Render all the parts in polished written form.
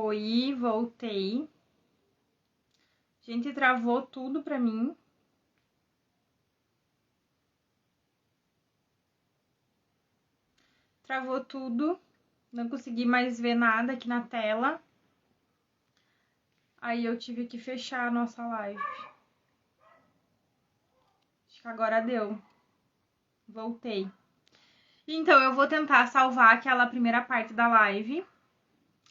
Oi, voltei. Gente, travou tudo pra mim. Travou tudo. Não consegui mais ver nada aqui na tela. Aí eu tive que fechar a nossa live. Acho que agora deu. Voltei. Então, eu vou tentar salvar aquela primeira parte da live.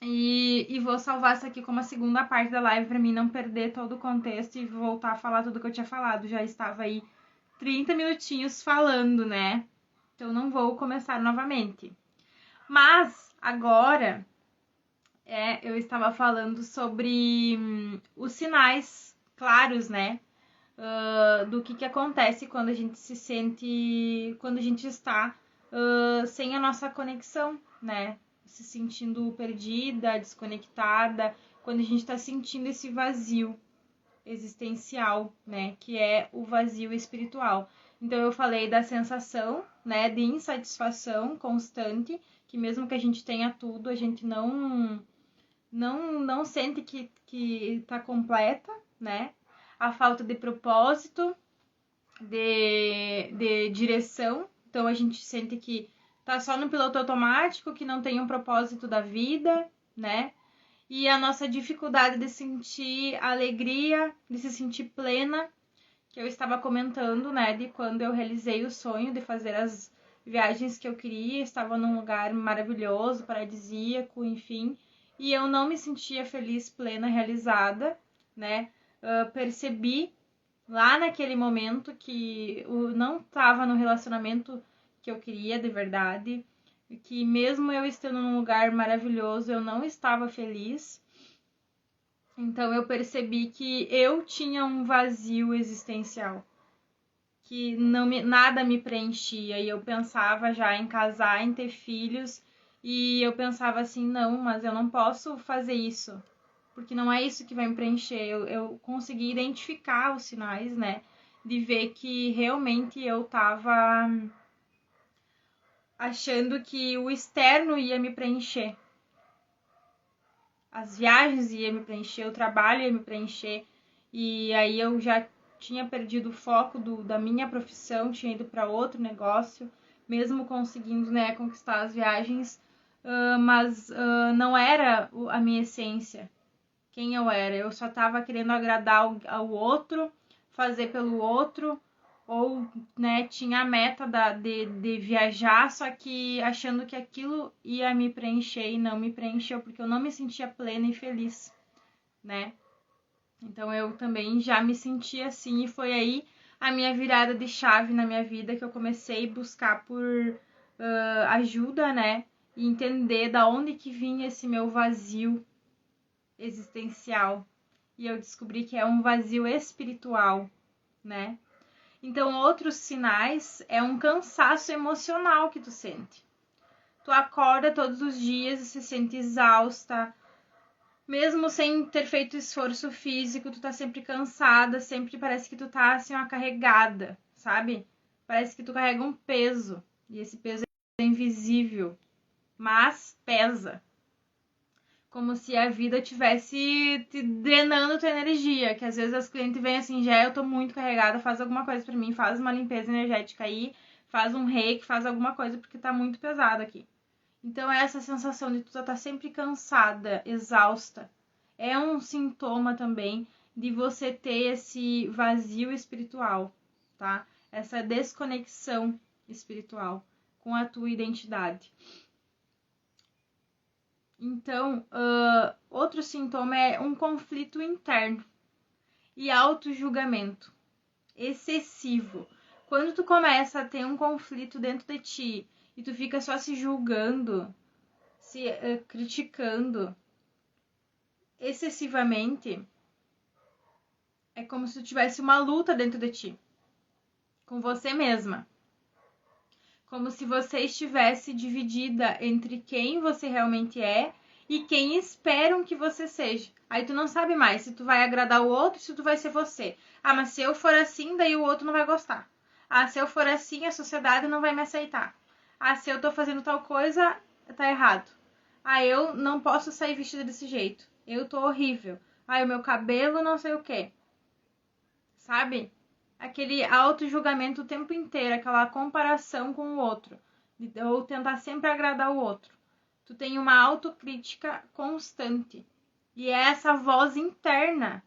E vou salvar essa aqui como a segunda parte da live pra mim não perder todo o contexto e voltar a falar tudo que eu tinha falado. Já estava aí 30 minutinhos falando, né? Então não vou começar novamente. Mas agora eu estava falando sobre os sinais claros, né? Do que acontece quando a gente se sente, quando a gente está sem a nossa conexão, né? Se sentindo perdida, desconectada, quando a gente está sentindo esse vazio existencial, né? Que é o vazio espiritual. Então eu falei da sensação, né? De insatisfação constante, que mesmo que a gente tenha tudo, a gente não sente que tá completa, né? A falta de propósito, de direção. Então a gente sente que tá só no piloto automático, que não tem um propósito da vida, né? E a nossa dificuldade de sentir alegria, de se sentir plena, que eu estava comentando, né? De quando eu realizei o sonho de fazer as viagens que eu queria, estava num lugar maravilhoso, paradisíaco, enfim, e eu não me sentia feliz, plena, realizada, né? Percebi lá naquele momento que eu não estava no relacionamento que eu queria de verdade, que mesmo eu estando num lugar maravilhoso, eu não estava feliz. Então eu percebi que eu tinha um vazio existencial, que nada me preenchia, e eu pensava já em casar, em ter filhos, e eu pensava assim, não, mas eu não posso fazer isso, porque não é isso que vai me preencher. Eu consegui identificar os sinais, né, de ver que realmente eu tava achando que o externo ia me preencher, as viagens iam me preencher, o trabalho ia me preencher, e aí eu já tinha perdido o foco da minha profissão, tinha ido para outro negócio, mesmo conseguindo, né, conquistar as viagens, mas não era a minha essência, quem eu era. Eu só estava querendo agradar ao outro, fazer pelo outro, ou, né, tinha a meta de viajar, só que achando que aquilo ia me preencher e não me preencheu, porque eu não me sentia plena e feliz, né? Então eu também já me senti assim, e foi aí a minha virada de chave na minha vida, que eu comecei a buscar por ajuda, né? E entender da onde que vinha esse meu vazio existencial. E eu descobri que é um vazio espiritual, né? Então, outros sinais é um cansaço emocional que tu sente. Tu acorda todos os dias e se sente exausta, mesmo sem ter feito esforço físico, tu tá sempre cansada, sempre parece que tu tá assim, uma carregada, sabe? Parece que tu carrega um peso, e esse peso é invisível, mas pesa. Como se a vida tivesse te drenando tua energia, que às vezes as clientes vêm assim, já eu tô muito carregada, faz alguma coisa pra mim, faz uma limpeza energética aí, faz um reiki, faz alguma coisa, porque tá muito pesado aqui. Então essa sensação de tu tá sempre cansada, exausta, é um sintoma também de você ter esse vazio espiritual, tá? Essa desconexão espiritual com a tua identidade. Então, outro sintoma é um conflito interno e auto-julgamento excessivo. Quando tu começa a ter um conflito dentro de ti e tu fica só se julgando, se criticando excessivamente, é como se tu tivesse uma luta dentro de ti, com você mesma. Como se você estivesse dividida entre quem você realmente é e quem esperam que você seja. Aí tu não sabe mais se tu vai agradar o outro, se tu vai ser você. Ah, mas se eu for assim, daí o outro não vai gostar. Ah, se eu for assim, a sociedade não vai me aceitar. Ah, se eu tô fazendo tal coisa, tá errado. Eu não posso sair vestida desse jeito. Eu tô horrível. O meu cabelo não sei o quê. Sabe? Aquele auto-julgamento o tempo inteiro, aquela comparação com o outro. Ou tentar sempre agradar o outro. Tu tem uma autocrítica constante. E é essa voz interna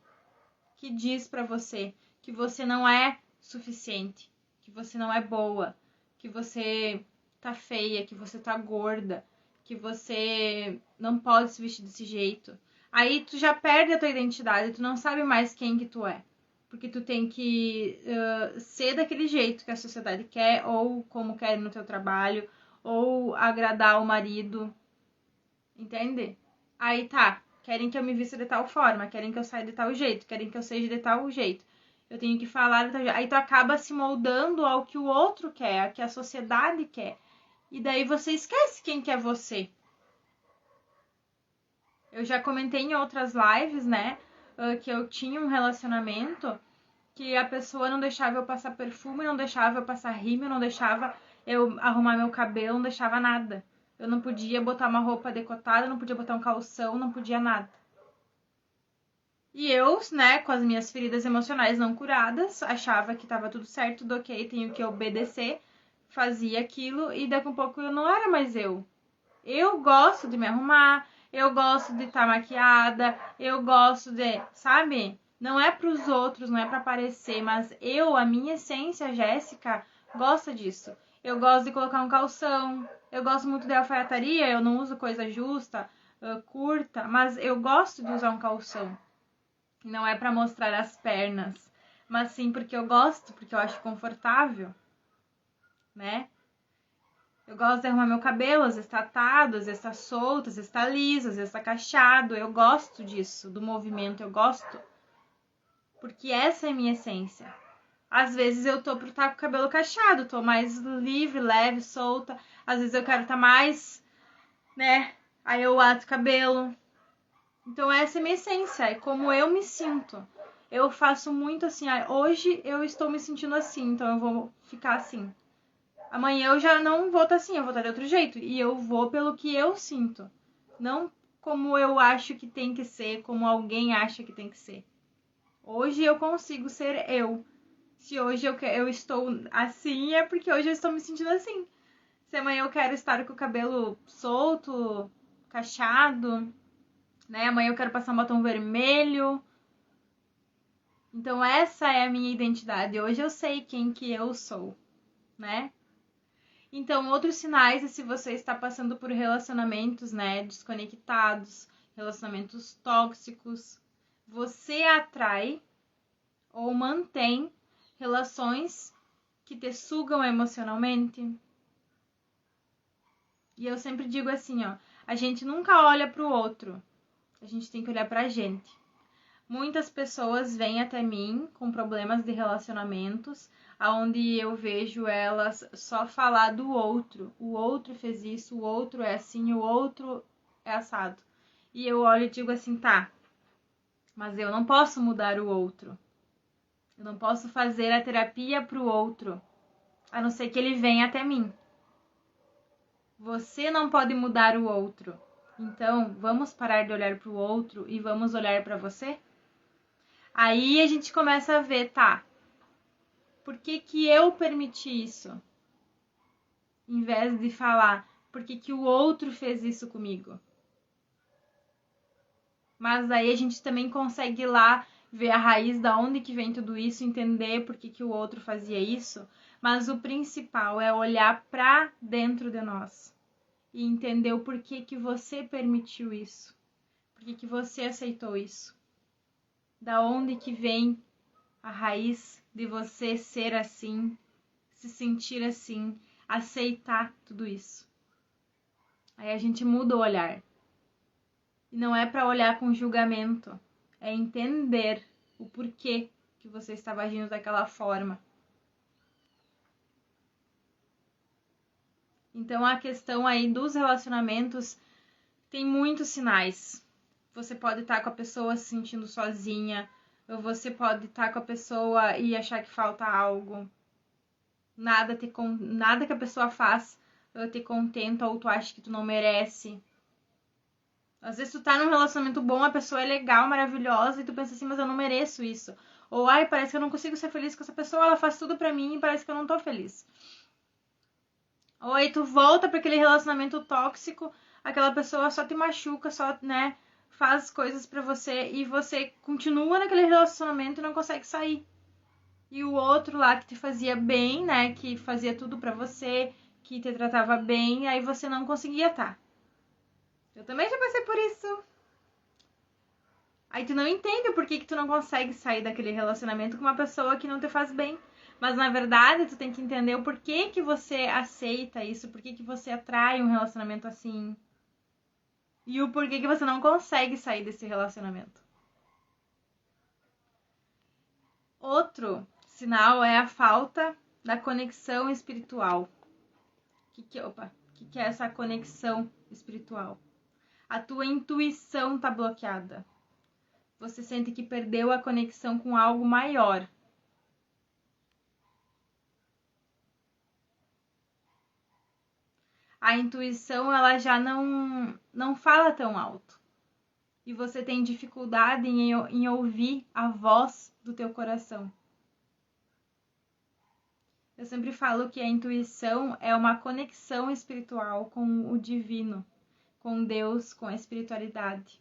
que diz pra você que você não é suficiente, que você não é boa, que você tá feia, que você tá gorda, que você não pode se vestir desse jeito. Aí tu já perde a tua identidade, tu não sabe mais quem que tu é. Porque tu tem que ser daquele jeito que a sociedade quer, ou como quer no teu trabalho, ou agradar o marido, entende? Aí tá, querem que eu me vista de tal forma, querem que eu saia de tal jeito, querem que eu seja de tal jeito. Eu tenho que falar de tal jeito. Aí tu acaba se moldando ao que o outro quer, ao que a sociedade quer. E daí você esquece quem que é você. Eu já comentei em outras lives, né, que eu tinha um relacionamento que a pessoa não deixava eu passar perfume, não deixava eu passar rímel, não deixava eu arrumar meu cabelo, não deixava nada. Eu não podia botar uma roupa decotada, não podia botar um calção, não podia nada. E eu, né, com as minhas feridas emocionais não curadas, achava que tava tudo certo, tudo ok, tenho que obedecer, fazia aquilo e daqui a pouco eu não era mais eu. Eu gosto de me arrumar, eu gosto de estar maquiada, eu gosto de, sabe? Não é pros outros, não é pra aparecer, mas a minha essência, Jéssica, gosta disso. Eu gosto de colocar um calção, eu gosto muito de alfaiataria, eu não uso coisa justa, curta, mas eu gosto de usar um calção. Não é pra mostrar as pernas, mas sim porque eu gosto, porque eu acho confortável, né? Eu gosto de arrumar meu cabelo, às vezes tá atado, às vezes tá solto, às vezes tá liso, às vezes tá cacheado. Eu gosto disso, do movimento, eu gosto. Porque essa é a minha essência. Às vezes eu tô pro estar com o cabelo cacheado, tô mais livre, leve, solta. Às vezes eu quero estar mais, né? Aí eu ato o cabelo. Então essa é a minha essência, é como eu me sinto. Eu faço muito assim, hoje eu estou me sentindo assim, então eu vou ficar assim. Amanhã eu já não vou estar assim, eu vou estar de outro jeito. E eu vou pelo que eu sinto. Não como eu acho que tem que ser, como alguém acha que tem que ser. Hoje eu consigo ser eu. Se hoje eu estou assim, é porque hoje eu estou me sentindo assim. Se amanhã eu quero estar com o cabelo solto, cacheado, né? Amanhã eu quero passar um batom vermelho. Então essa é a minha identidade. Hoje eu sei quem que eu sou, né? Então, outros sinais é se você está passando por relacionamentos, né, desconectados, relacionamentos tóxicos, você atrai ou mantém relações que te sugam emocionalmente. E eu sempre digo assim, ó, a gente nunca olha para o outro, a gente tem que olhar para a gente. Muitas pessoas vêm até mim com problemas de relacionamentos, aonde eu vejo elas só falar do outro. O outro fez isso, o outro é assim, o outro é assado. E eu olho e digo assim, tá, mas eu não posso mudar o outro. Eu não posso fazer a terapia pro outro, a não ser que ele venha até mim. Você não pode mudar o outro. Então, vamos parar de olhar pro outro e vamos olhar para você? Aí a gente começa a ver, tá, por que que eu permiti isso? Em vez de falar, por que que o outro fez isso comigo? Mas aí a gente também consegue ir lá ver a raiz da onde que vem tudo isso, entender por que que o outro fazia isso. Mas o principal é olhar pra dentro de nós e entender o porquê que você permitiu isso. Por que que você aceitou isso? Da onde que vem a raiz de você ser assim, se sentir assim, aceitar tudo isso. Aí a gente muda o olhar. E não é para olhar com julgamento, é entender o porquê que você estava agindo daquela forma. Então a questão aí dos relacionamentos tem muitos sinais. Você pode estar com a pessoa se sentindo sozinha, ou você pode estar com a pessoa e achar que falta algo. Nada que a pessoa faz te contenta ou tu acha que tu não merece. Às vezes tu tá num relacionamento bom, a pessoa é legal, maravilhosa, e tu pensa assim, mas eu não mereço isso. Ou, ai, parece que eu não consigo ser feliz com essa pessoa, ela faz tudo pra mim e parece que eu não tô feliz. Ou aí tu volta pra aquele relacionamento tóxico, aquela pessoa só te machuca, só, né, faz coisas pra você e você continua naquele relacionamento e não consegue sair. E o outro lá que te fazia bem, né, que fazia tudo pra você, que te tratava bem, aí você não conseguia estar. Eu também já passei por isso. Aí tu não entende por que tu não consegue sair daquele relacionamento com uma pessoa que não te faz bem. Mas na verdade, tu tem que entender o porquê que você aceita isso, porquê que você atrai um relacionamento assim. E o porquê que você não consegue sair desse relacionamento. Outro sinal é a falta da conexão espiritual. O que é essa conexão espiritual? A tua intuição tá bloqueada. Você sente que perdeu a conexão com algo maior. A intuição ela já não fala tão alto. E você tem dificuldade em ouvir a voz do teu coração. Eu sempre falo que a intuição é uma conexão espiritual com o divino, com Deus, com a espiritualidade.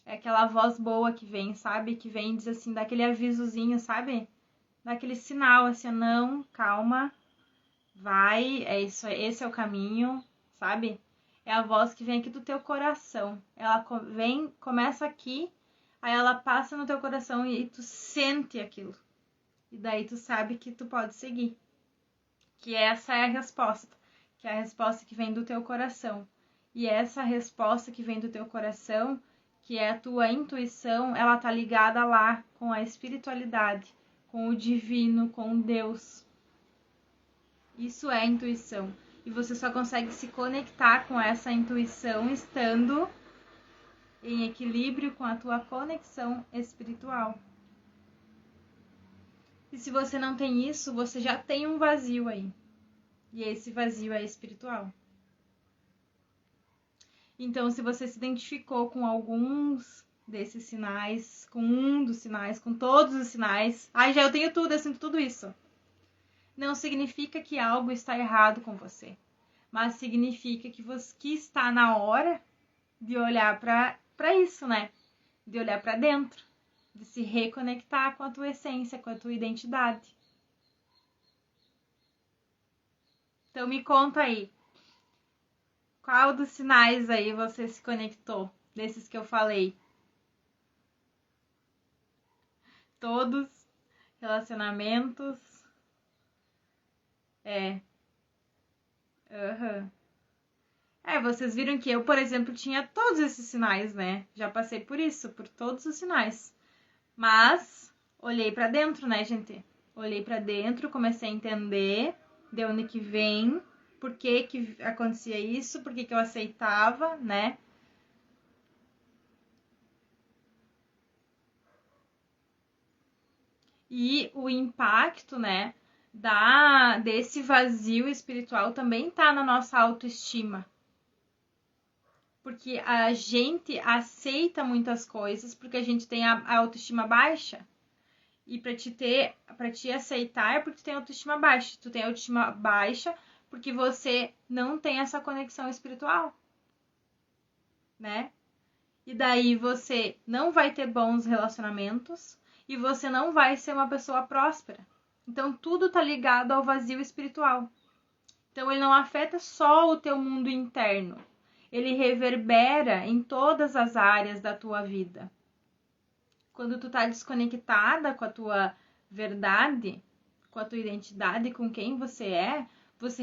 É aquela voz boa que vem, sabe? Que vem e diz assim, dá aquele avisozinho, sabe? Dá aquele sinal assim, não, calma, vai, é isso, esse é o caminho, sabe? É a voz que vem aqui do teu coração. Ela vem, começa aqui, aí ela passa no teu coração e tu sente aquilo. E daí tu sabe que tu pode seguir. Que essa é a resposta. Que é a resposta que vem do teu coração. E essa resposta que vem do teu coração, que é a tua intuição, ela tá ligada lá com a espiritualidade, com o divino, com Deus. Isso é intuição. E você só consegue se conectar com essa intuição estando em equilíbrio com a tua conexão espiritual. E se você não tem isso, você já tem um vazio aí. E esse vazio é espiritual. Então, se você se identificou com alguns desses sinais, com um dos sinais, com todos os sinais, já eu tenho tudo, eu sinto tudo isso. Não significa que algo está errado com você, mas significa que está na hora de olhar para isso, né? De olhar para dentro, de se reconectar com a tua essência, com a tua identidade. Então me conta aí, qual dos sinais aí você se conectou, desses que eu falei? Todos, relacionamentos, é, aham. Vocês viram que eu, por exemplo, tinha todos esses sinais, né? Já passei por isso, por todos os sinais. Mas olhei pra dentro, né, gente? Olhei pra dentro, comecei a entender de onde que vem, por que que acontecia isso, por que que eu aceitava, né? E o impacto, né, desse vazio espiritual também tá na nossa autoestima. Porque a gente aceita muitas coisas porque a gente tem a autoestima baixa. E para te aceitar é porque tu tem autoestima baixa. Tu tem autoestima baixa porque você não tem essa conexão espiritual, né? E daí você não vai ter bons relacionamentos e você não vai ser uma pessoa próspera. Então tudo tá ligado ao vazio espiritual. Então ele não afeta só o teu mundo interno. Ele reverbera em todas as áreas da tua vida. Quando tu tá desconectada com a tua verdade, com a tua identidade, com quem você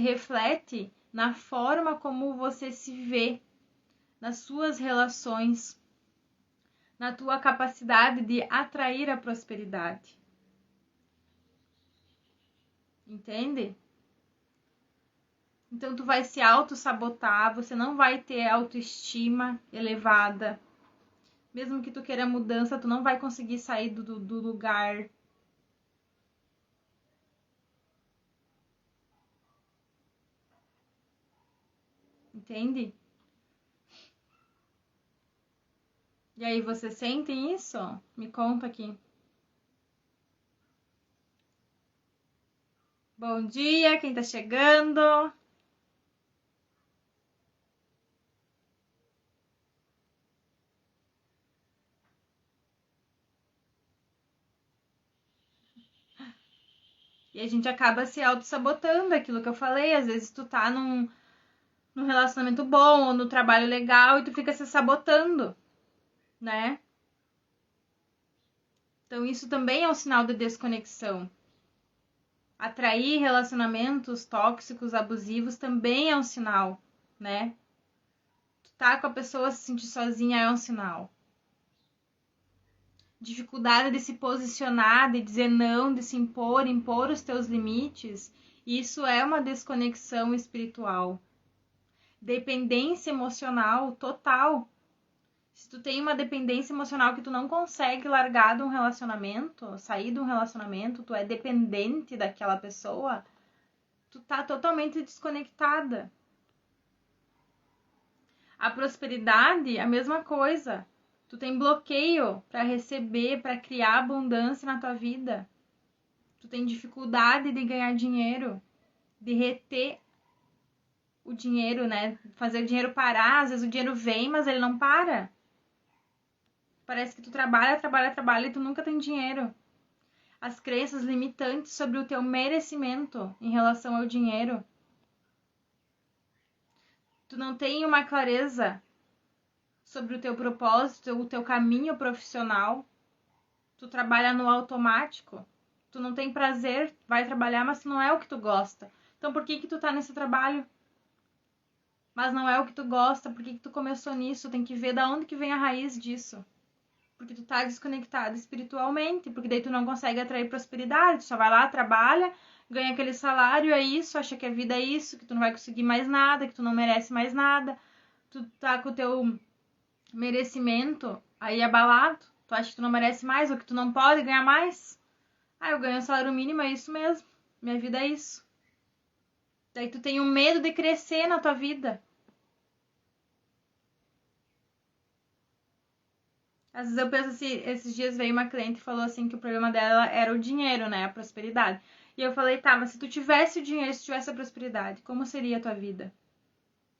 reflete na forma como você se vê, nas suas relações, na tua capacidade de atrair a prosperidade. Entende? Então tu vai se auto-sabotar, você não vai ter autoestima elevada. Mesmo que tu queira mudança, tu não vai conseguir sair do lugar. Entende? E aí, vocês sentem isso? Me conta aqui. Bom dia, quem tá chegando? E a gente acaba se auto-sabotando, aquilo que eu falei. Às vezes tu tá num relacionamento bom ou no trabalho legal e tu fica se sabotando, né? Então isso também é um sinal de desconexão. Atrair relacionamentos tóxicos, abusivos também é um sinal, né? Tu tá com a pessoa se sentir sozinha é um sinal. Dificuldade de se posicionar, de dizer não, de se impor os teus limites, isso é uma desconexão espiritual. Dependência emocional total. Se tu tem uma dependência emocional que tu não consegue largar de um relacionamento, sair de um relacionamento, tu é dependente daquela pessoa, tu tá totalmente desconectada. A prosperidade, a mesma coisa. Tu tem bloqueio para receber, para criar abundância na tua vida. Tu tem dificuldade de ganhar dinheiro, de reter o dinheiro, né? Fazer o dinheiro parar. Às vezes o dinheiro vem, mas ele não para. Parece que tu trabalha e tu nunca tem dinheiro. As crenças limitantes sobre o teu merecimento em relação ao dinheiro. Tu não tem uma clareza sobre o teu propósito, o teu caminho profissional. Tu trabalha no automático. Tu não tem prazer, vai trabalhar, mas não é o que tu gosta. Então por que tu tá nesse trabalho? Mas não é o que tu gosta, por que tu começou nisso? Tem que ver da onde que vem a raiz disso. Porque tu tá desconectado espiritualmente, porque daí tu não consegue atrair prosperidade, tu só vai lá, trabalha, ganha aquele salário, é isso, acha que a vida é isso, que tu não vai conseguir mais nada, que tu não merece mais nada, tu tá com o teu merecimento aí abalado, tu acha que tu não merece mais ou que tu não pode ganhar mais. Ah, eu ganho um salário mínimo, é isso mesmo, minha vida é isso. Daí tu tem um medo de crescer na tua vida. Às vezes eu penso assim, esses dias veio uma cliente e falou assim que o problema dela era o dinheiro, né? A prosperidade. E eu falei, tá, mas se tu tivesse o dinheiro, se tu tivesse a prosperidade, como seria a tua vida?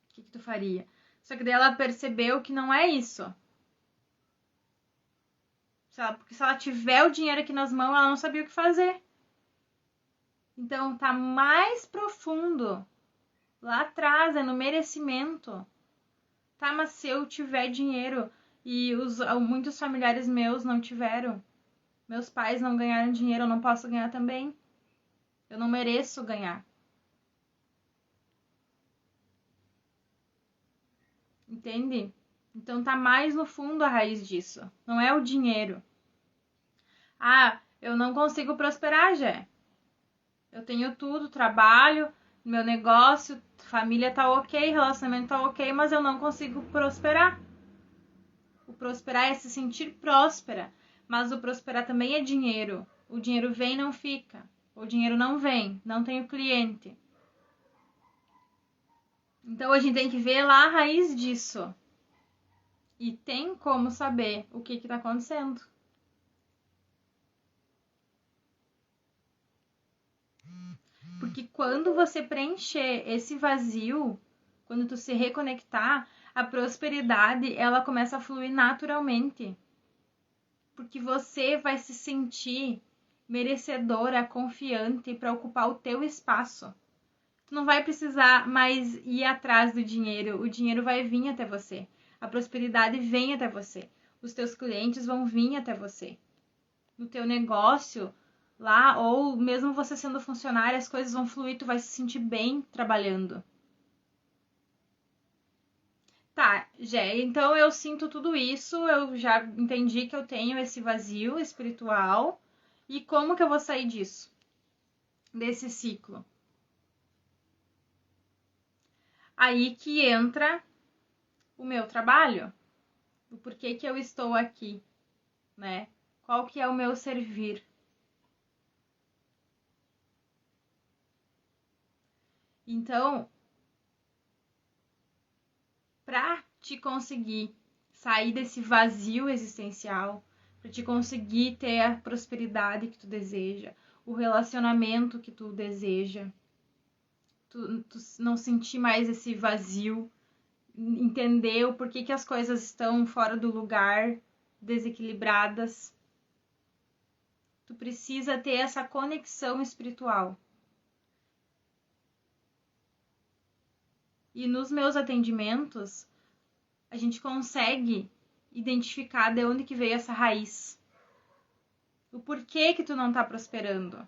O que tu faria? Só que daí ela percebeu que não é isso. Porque se ela tiver o dinheiro aqui nas mãos, ela não sabia o que fazer. Então tá mais profundo. Lá atrás, é no merecimento. Tá, mas se eu tiver dinheiro e muitos familiares meus não tiveram, meus pais não ganharam dinheiro, eu não posso ganhar também. Eu não mereço ganhar. Entende? Então tá mais no fundo a raiz disso. Não é o dinheiro. Ah, eu não consigo prosperar, Jé. Eu tenho tudo, trabalho, meu negócio, família tá ok, relacionamento tá ok, mas eu não consigo prosperar. O prosperar é se sentir próspera, mas o prosperar também é dinheiro. O dinheiro vem e não fica. O dinheiro não vem, não tem o cliente. Então a gente tem que ver lá a raiz disso. E tem como saber o que está acontecendo. Porque quando você preencher esse vazio, quando tu se reconectar, a prosperidade ela começa a fluir naturalmente. Porque você vai se sentir merecedora, confiante para ocupar o teu espaço. Tu não vai precisar mais ir atrás do dinheiro, o dinheiro vai vir até você. A prosperidade vem até você. Os teus clientes vão vir até você. No teu negócio lá, ou mesmo você sendo funcionário, as coisas vão fluir, tu vai se sentir bem trabalhando. Tá, Jé, então eu sinto tudo isso, eu já entendi que eu tenho esse vazio espiritual. E como que eu vou sair disso? Desse ciclo? Aí que entra o meu trabalho, o porquê que eu estou aqui, né? Qual que é o meu servir? Então, para te conseguir sair desse vazio existencial, para te conseguir ter a prosperidade que tu deseja, o relacionamento que tu deseja, tu não sentir mais esse vazio, entender o porquê que as coisas estão fora do lugar, desequilibradas. Tu precisa ter essa conexão espiritual. E nos meus atendimentos, a gente consegue identificar de onde que veio essa raiz. O porquê que tu não tá prosperando.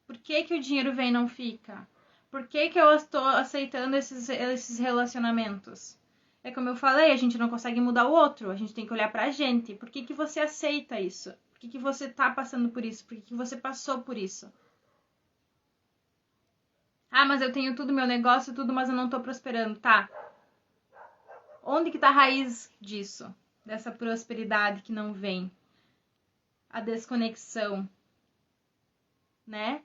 Por que que o dinheiro vem e não fica? Por que que eu estou aceitando esses relacionamentos? É como eu falei, a gente não consegue mudar o outro, a gente tem que olhar pra gente. Por que que você aceita isso? Por que que você tá passando por isso? Por que que você passou por isso? Ah, mas eu tenho tudo, meu negócio, tudo, mas eu não tô prosperando. Tá. Onde que tá a raiz disso? Dessa prosperidade que não vem? A desconexão, né?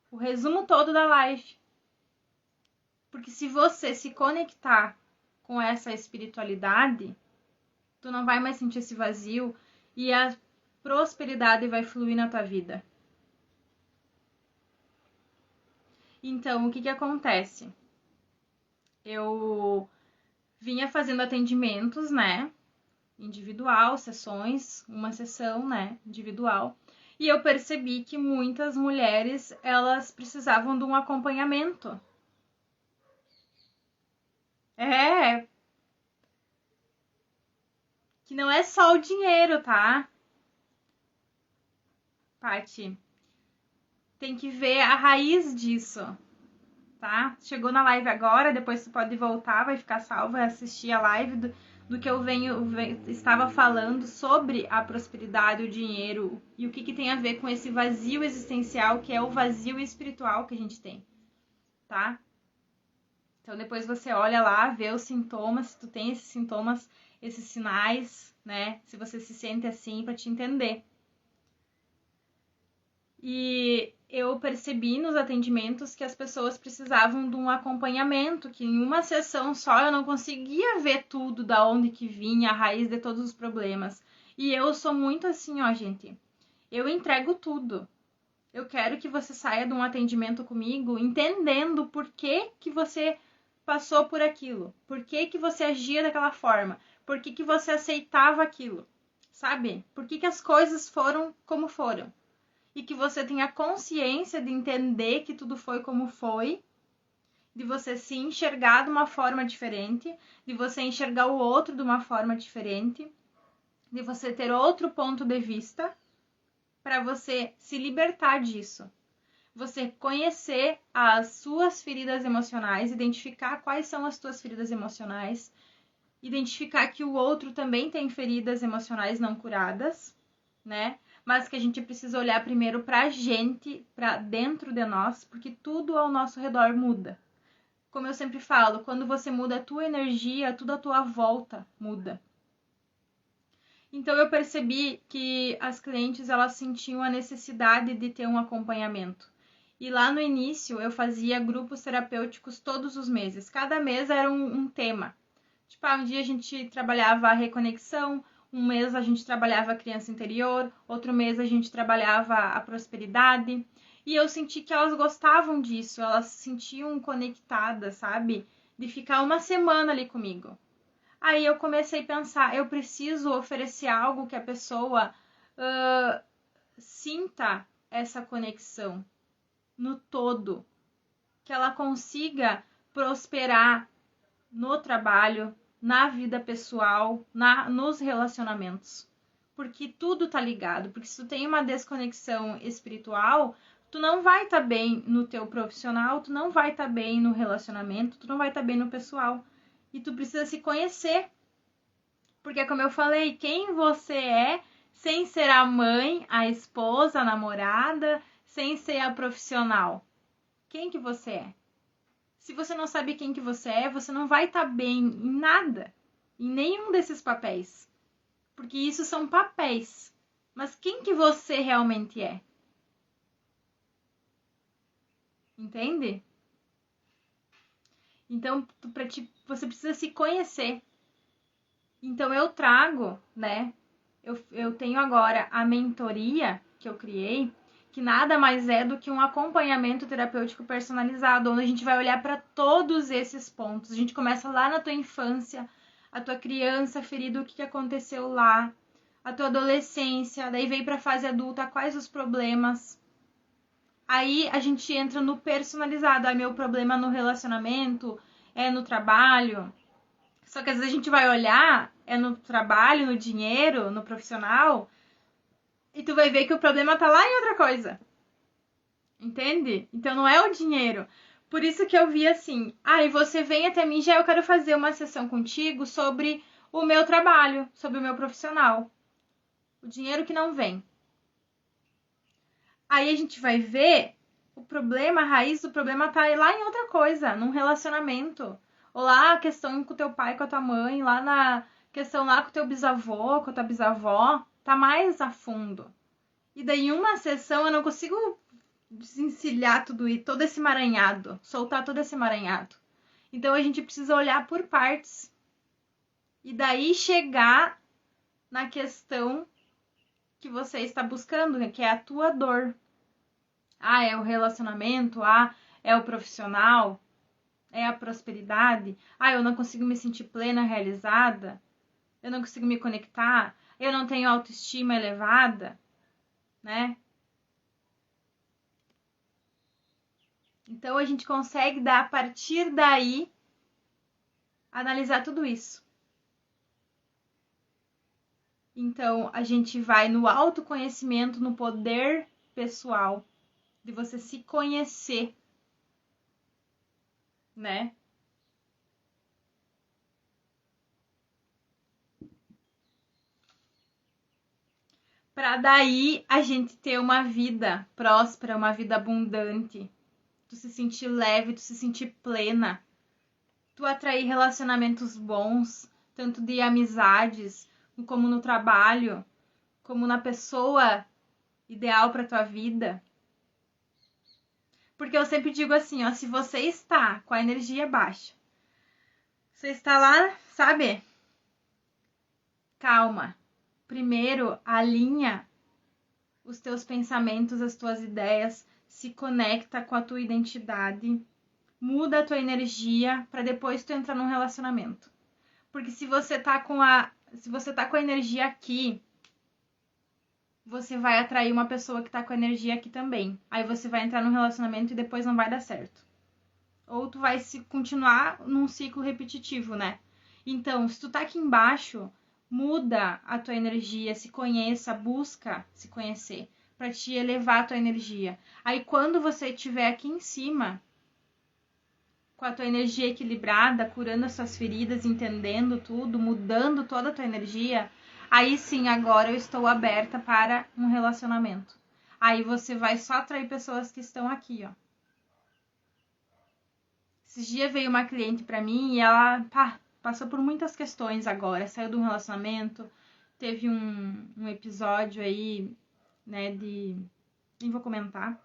O resumo todo da live. Porque se você se conectar com essa espiritualidade, tu não vai mais sentir esse vazio e a prosperidade vai fluir na tua vida. Então, o que que acontece? Eu vinha fazendo atendimentos, né? Individual, sessões, uma sessão, né? Individual. E eu percebi que muitas mulheres, elas precisavam de um acompanhamento. Que não é só o dinheiro, tá? Paty, tem que ver a raiz disso, tá? Chegou na live agora, depois você pode voltar, vai ficar salvo, vai assistir a live do que eu estava falando sobre a prosperidade, o dinheiro e o que tem a ver com esse vazio existencial, que é o vazio espiritual que a gente tem, tá? Então depois você olha lá, vê os sintomas, se tu tem esses sintomas, esses sinais, né? Se você se sente assim, para te entender. E eu percebi nos atendimentos que as pessoas precisavam de um acompanhamento, que em uma sessão só eu não conseguia ver tudo, da onde que vinha, a raiz de todos os problemas. E eu sou muito assim, ó, gente. Eu entrego tudo. Eu quero que você saia de um atendimento comigo entendendo por que que você passou por aquilo, por que que você agia daquela forma, por que que você aceitava aquilo, sabe? Por que que as coisas foram como foram. E que você tenha consciência de entender que tudo foi como foi, de você se enxergar de uma forma diferente, de você enxergar o outro de uma forma diferente, de você ter outro ponto de vista para você se libertar disso. Você conhecer as suas feridas emocionais, identificar quais são as suas feridas emocionais, identificar que o outro também tem feridas emocionais não curadas, né? Mas que a gente precisa olhar primeiro pra gente, pra dentro de nós, porque tudo ao nosso redor muda. Como eu sempre falo, quando você muda a tua energia, tudo à tua volta muda. Então eu percebi que as clientes, elas sentiam a necessidade de ter um acompanhamento. E lá no início eu fazia grupos terapêuticos todos os meses. Cada mês era um tema. Tipo, um dia a gente trabalhava a reconexão, um mês a gente trabalhava a criança interior, outro mês a gente trabalhava a prosperidade. E eu senti que elas gostavam disso, elas se sentiam conectadas, sabe? De ficar uma semana ali comigo. Aí eu comecei a pensar, eu preciso oferecer algo que a pessoa sinta essa conexão no todo. Que ela consiga prosperar no trabalho, na vida pessoal, nos relacionamentos. Porque tudo tá ligado. Porque se tu tem uma desconexão espiritual, tu não vai estar bem no teu profissional, tu não vai estar bem no relacionamento, tu não vai estar bem no pessoal. E tu precisa se conhecer. Porque, como eu falei, quem você é sem ser a mãe, a esposa, a namorada, sem ser a profissional. Quem que você é? Se você não sabe quem que você não vai estar bem em nada, em nenhum desses papéis. Porque isso são papéis. Mas quem que você realmente é? Entende? Então, você precisa se conhecer. Então eu trago, né? Eu tenho agora a mentoria que eu criei, que nada mais é do que um acompanhamento terapêutico personalizado, onde a gente vai olhar para todos esses pontos. A gente começa lá na tua infância, a tua criança ferida, o que aconteceu lá, a tua adolescência, daí vem para a fase adulta, quais os problemas. Aí a gente entra no personalizado. Aí meu problema no relacionamento, é no trabalho. Só que às vezes a gente vai olhar, é no trabalho, no dinheiro, no profissional, e tu vai ver que o problema tá lá em outra coisa. Entende? Então não é o dinheiro. Por isso que eu vi assim, e você vem até mim, já eu quero fazer uma sessão contigo sobre o meu trabalho, sobre o meu profissional. O dinheiro que não vem. Aí a gente vai ver o problema, a raiz do problema tá lá em outra coisa, num relacionamento. Ou lá a questão com o teu pai, com a tua mãe, lá na questão lá com o teu bisavô, com a tua bisavó, tá mais a fundo. E daí em uma sessão eu não consigo desencilhar tudo e todo esse emaranhado, soltar todo esse emaranhado. Então a gente precisa olhar por partes. E daí chegar na questão que você está buscando, que é a tua dor. É o relacionamento, é o profissional, é a prosperidade. Eu não consigo me sentir plena, realizada. Eu não consigo me conectar. Eu não tenho autoestima elevada, né? Então a gente consegue dar a partir daí analisar tudo isso. Então a gente vai no autoconhecimento, no poder pessoal de você se conhecer, né? Para daí a gente ter uma vida próspera, uma vida abundante, tu se sentir leve, tu se sentir plena, tu atrair relacionamentos bons, tanto de amizades, como no trabalho, como na pessoa ideal para tua vida. Porque eu sempre digo assim, ó, se você está com a energia baixa, você está lá, sabe? Calma. Primeiro, alinha os teus pensamentos, as tuas ideias, se conecta com a tua identidade, muda a tua energia para depois tu entrar num relacionamento. Porque se você tá com a energia aqui, você vai atrair uma pessoa que tá com a energia aqui também. Aí você vai entrar num relacionamento e depois não vai dar certo. Ou tu vai se continuar num ciclo repetitivo, né? Então, se tu tá aqui embaixo, muda a tua energia, se conheça, busca se conhecer para te elevar a tua energia. Aí quando você estiver aqui em cima, com a tua energia equilibrada, curando as suas feridas, entendendo tudo, mudando toda a tua energia, aí sim, agora eu estou aberta para um relacionamento. Aí você vai só atrair pessoas que estão aqui, ó. Esses dias veio uma cliente para mim e ela passou por muitas questões agora. Saiu de um relacionamento, teve um episódio aí, né, nem vou comentar,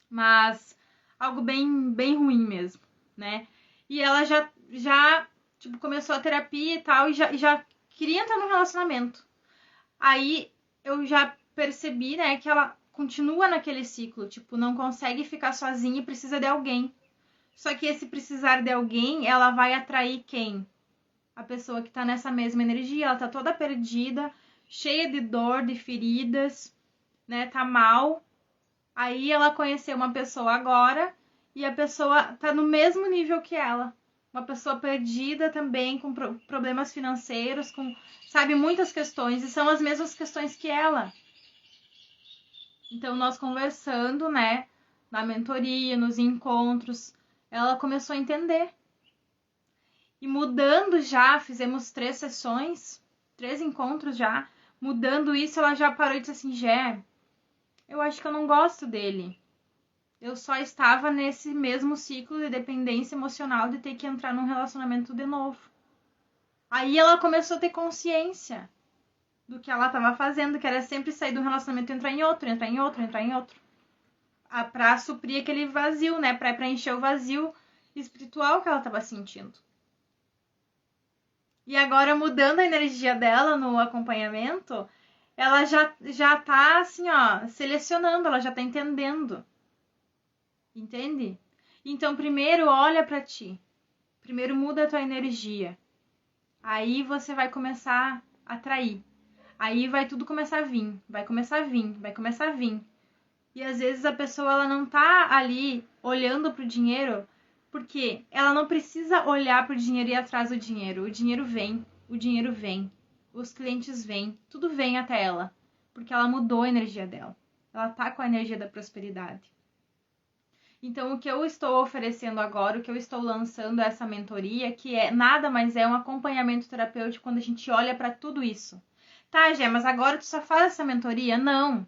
mas algo bem ruim mesmo, né? E ela já tipo, começou a terapia e tal, e já queria entrar no relacionamento. Aí eu já percebi, né, que ela continua naquele ciclo, tipo, não consegue ficar sozinha e precisa de alguém. Só que esse precisar de alguém, ela vai atrair quem? A pessoa que tá nessa mesma energia, ela tá toda perdida, cheia de dor, de feridas, né? Tá mal. Aí ela conheceu uma pessoa agora e a pessoa tá no mesmo nível que ela. Uma pessoa perdida também, com problemas financeiros, com, sabe, muitas questões, e são as mesmas questões que ela. Então, nós conversando, né, na mentoria, nos encontros, ela começou a entender. E mudando já, fizemos 3 sessões, 3 encontros já. Mudando isso, ela já parou e disse assim, Gé, eu acho que eu não gosto dele. Eu só estava nesse mesmo ciclo de dependência emocional de ter que entrar num relacionamento de novo. Aí ela começou a ter consciência do que ela estava fazendo, que era sempre sair de um relacionamento e entrar em outro, entrar em outro, entrar em outro. Pra suprir aquele vazio, né? Pra preencher o vazio espiritual que ela estava sentindo. E agora, mudando a energia dela no acompanhamento, ela já tá assim, ó, selecionando, ela já tá entendendo. Entende? Então, primeiro olha pra ti. Primeiro muda a tua energia. Aí você vai começar a atrair. Aí vai tudo começar a vir, vai começar a vir, vai começar a vir. E às vezes a pessoa ela não tá ali olhando pro dinheiro, porque ela não precisa olhar pro dinheiro e ir atrás do dinheiro. O dinheiro vem, o dinheiro vem, os clientes vêm, tudo vem até ela, porque ela mudou a energia dela. Ela tá com a energia da prosperidade. Então, o que eu estou oferecendo agora, o que eu estou lançando é essa mentoria, que é nada mais é um acompanhamento terapêutico quando a gente olha para tudo isso. Tá, Gé, mas agora tu só faz essa mentoria? Não.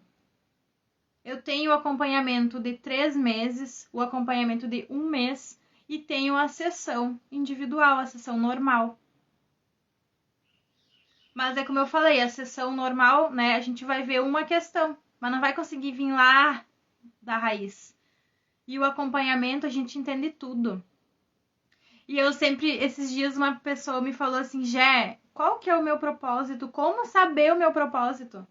Eu tenho o acompanhamento de 3 meses, o acompanhamento de 1 mês e tenho a sessão individual, a sessão normal. Mas é como eu falei, a sessão normal, né, a gente vai ver uma questão, mas não vai conseguir vir lá da raiz. E o acompanhamento a gente entende tudo. E eu sempre, esses dias uma pessoa me falou assim, Jé, qual que é o meu propósito? Como saber o meu propósito?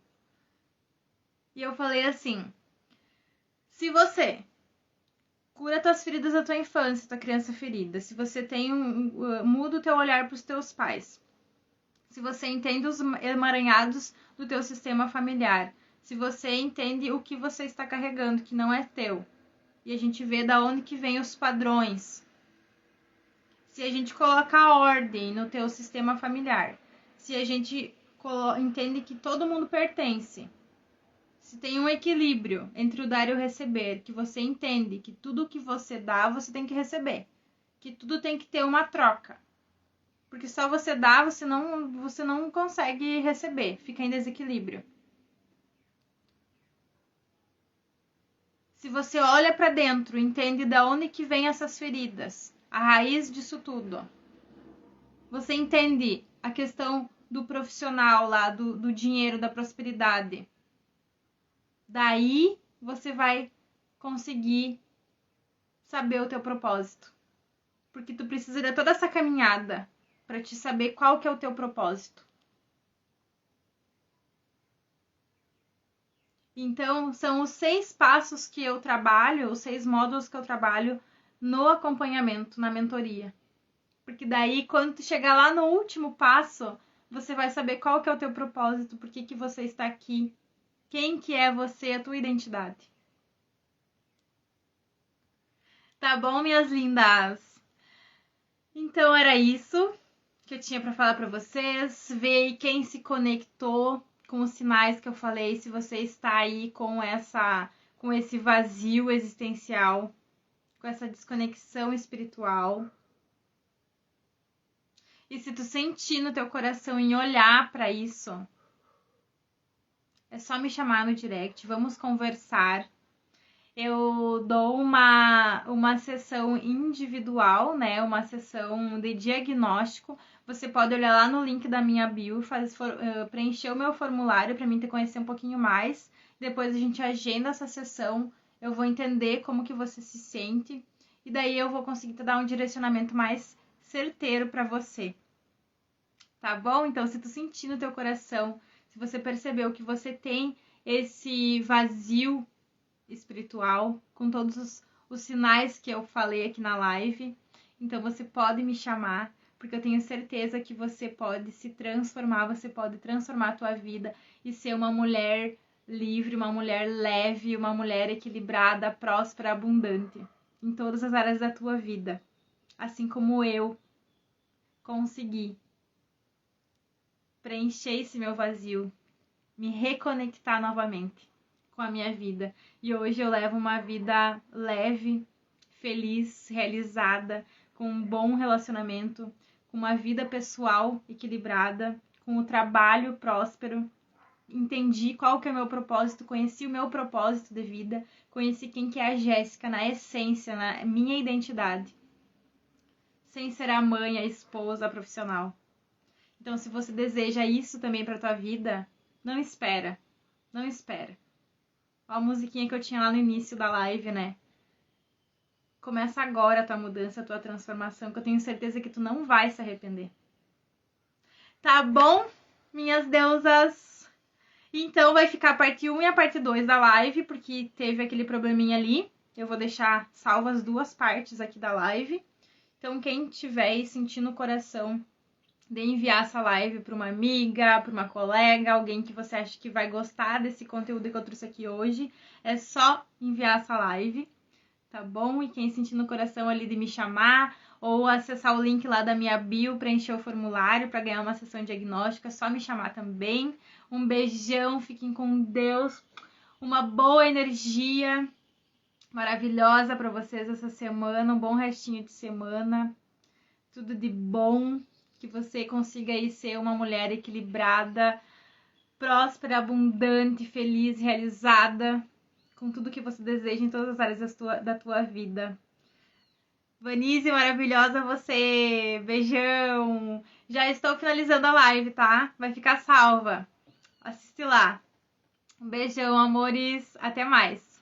E eu falei assim, se você cura tuas feridas da tua infância, tua criança ferida, se você tem muda o teu olhar para os teus pais, se você entende os emaranhados do teu sistema familiar, se você entende o que você está carregando, que não é teu, e a gente vê da onde que vem os padrões, se a gente coloca ordem no teu sistema familiar, se a gente entende que todo mundo pertence, se tem um equilíbrio entre o dar e o receber, que você entende que tudo que você dá, você tem que receber, que tudo tem que ter uma troca. Porque só você dá, você não consegue receber, fica em desequilíbrio. Se você olha para dentro, entende de onde que vem essas feridas, a raiz disso tudo. Você entende a questão do profissional lá, do dinheiro, da prosperidade. Daí você vai conseguir saber o teu propósito. Porque tu precisa de toda essa caminhada para te saber qual que é o teu propósito. Então, são os 6 passos que eu trabalho, os 6 módulos que eu trabalho no acompanhamento, na mentoria. Porque daí, quando tu chegar lá no último passo, você vai saber qual que é o teu propósito, por que você está aqui, quem que é você, a tua identidade. Tá bom, minhas lindas? Então, era isso que eu tinha para falar para vocês. Ver quem se conectou com os sinais que eu falei, se você está aí com esse vazio existencial, com essa desconexão espiritual. E se tu sentir no teu coração em olhar para isso, é só me chamar no direct, vamos conversar. Eu dou uma sessão individual, né? Uma sessão de diagnóstico. Você pode olhar lá no link da minha bio, preencher o meu formulário para mim te conhecer um pouquinho mais. Depois a gente agenda essa sessão. Eu vou entender como que você se sente e daí eu vou conseguir te dar um direcionamento mais certeiro para você. Tá bom? Então, se tu sentir no teu coração, se você percebeu que você tem esse vazio espiritual, com todos os sinais que eu falei aqui na live, então você pode me chamar, porque eu tenho certeza que você pode se transformar, você pode transformar a tua vida e ser uma mulher livre, uma mulher leve, uma mulher equilibrada, próspera, abundante, em todas as áreas da tua vida, assim como eu consegui preencher esse meu vazio, me reconectar novamente com a minha vida. E hoje eu levo uma vida leve, feliz, realizada, com um bom relacionamento, com uma vida pessoal equilibrada, com o trabalho próspero. Entendi qual que é o meu propósito, conheci o meu propósito de vida, conheci quem que é a Jéssica na essência, na minha identidade. Sem ser a mãe, a esposa, a profissional. Então, se você deseja isso também para tua vida, não espera. Não espera. Ó a musiquinha que eu tinha lá no início da live, né? Começa agora a tua mudança, a tua transformação, que eu tenho certeza que tu não vai se arrepender. Tá bom, minhas deusas? Então vai ficar a parte 1 e a parte 2 da live, porque teve aquele probleminha ali. Eu vou deixar salvas as duas partes aqui da live. Então quem tiver aí sentindo o coração de enviar essa live para uma amiga, para uma colega, alguém que você acha que vai gostar desse conteúdo que eu trouxe aqui hoje, é só enviar essa live, tá bom? E quem sentir no coração ali de me chamar ou acessar o link lá da minha bio, preencher o formulário para ganhar uma sessão diagnóstica, é só me chamar também. Um beijão, fiquem com Deus, uma boa energia maravilhosa para vocês essa semana, um bom restinho de semana, tudo de bom, que você consiga aí ser uma mulher equilibrada, próspera, abundante, feliz, realizada, com tudo que você deseja em todas as áreas da tua vida. Vanise, maravilhosa você! Beijão! Já estou finalizando a live, tá? Vai ficar salva. Assiste lá. Um beijão, amores. Até mais.